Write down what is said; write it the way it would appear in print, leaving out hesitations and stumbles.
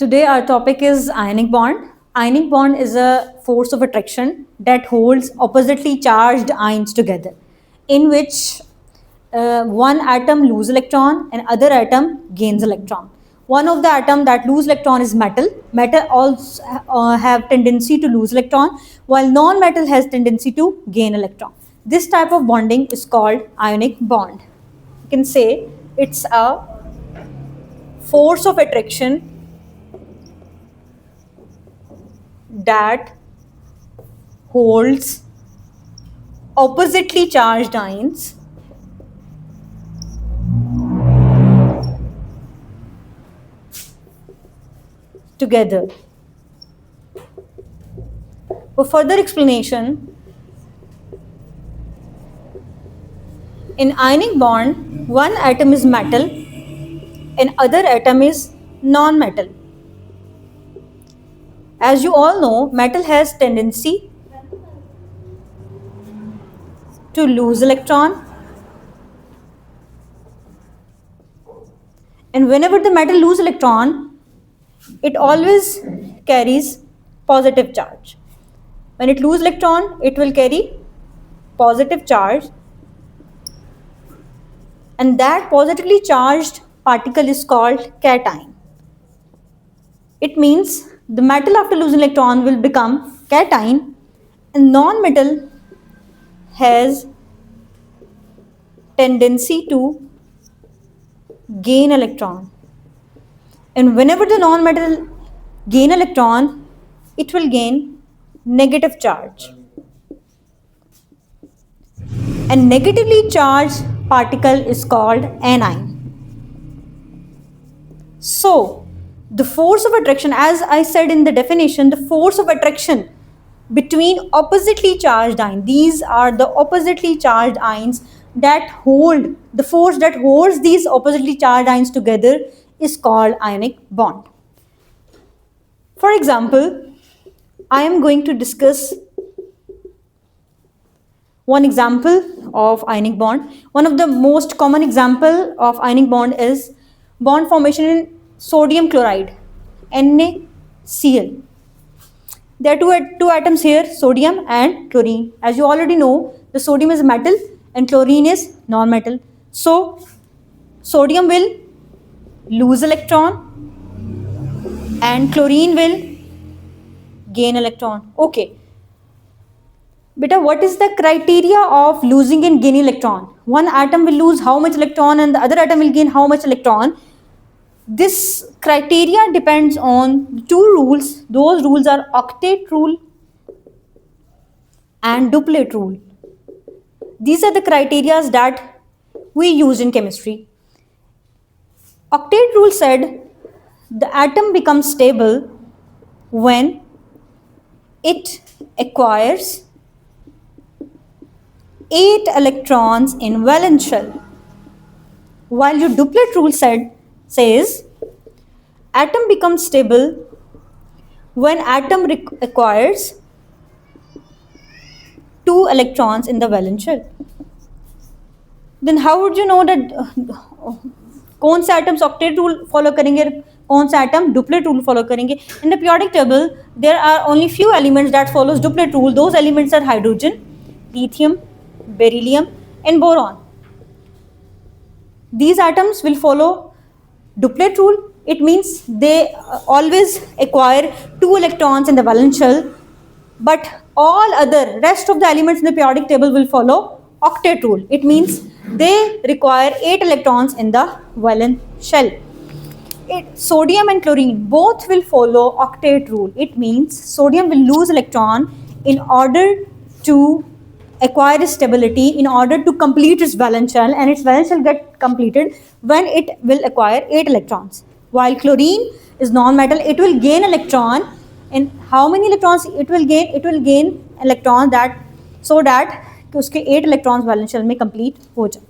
Today our topic is ionic bond. Ionic bond is a force of attraction that holds oppositely charged ions together, in which one atom loses electron and other atom gains electron. One of the atom that lose electron is metal. Metal also have tendency to lose electron, while non-metal has tendency to gain electron. This type of bonding is called ionic bond. You can say it's a force of attraction that holds oppositely charged ions together. For further explanation, in ionic bond, one atom is metal and other atom is non-metal. As you all know, metal has tendency to lose electron, and whenever the metal lose electron, it always carries positive charge. When it lose electron, it will carry positive charge, and that positively charged particle is called cation. It means the metal after losing electron will become cation, and non-metal has tendency to gain electron. And whenever the non-metal gain electron, it will gain negative charge. And negatively charged particle is called anion. So, the force of attraction, as I said in the definition, the force of attraction between oppositely charged ions, these are the oppositely charged ions that hold, the force that holds these oppositely charged ions together is called ionic bond. For example, I am going to discuss one example of ionic bond. One of the most common example of ionic bond is bond formation in sodium chloride, NaCl. There are two atoms here, sodium and chlorine. As you already know, the sodium is metal and chlorine is non-metal. So, sodium will lose electron and chlorine will gain electron. Okay. Beta, what is the criteria of losing and gaining electron? One atom will lose how much electron and the other atom will gain how much electron. This criteria depends on two rules. Those rules are octet rule and duplet rule. These are the criteria that we use in chemistry. Octet rule said the atom becomes stable when it acquires 8 electrons in valence shell. While your duplet rule says atom becomes stable when atom acquires 2 electrons in the valence shell. Then how would you know that कौन से atoms octet rule follow करेंगे, कौन से atom duplet rule follow करेंगे? In the periodic table, there are only few elements that follows duplet rule. Those elements are hydrogen, lithium, beryllium, and boron. These atoms will follow duplet rule. It means they always acquire 2 electrons in the valence shell, but all other rest of the elements in the periodic table will follow octet rule. It means they require 8 electrons in the valence shell. Sodium and chlorine both will follow octet rule. It means sodium will lose electron in order to acquire stability, in order to complete its valence shell, and its valence shell get completed when it will acquire 8 electrons. While chlorine is non-metal, it will gain electron. And how many electrons it will gain? It will gain electrons that so that उसके 8 electrons valence shell में complete हो जाए.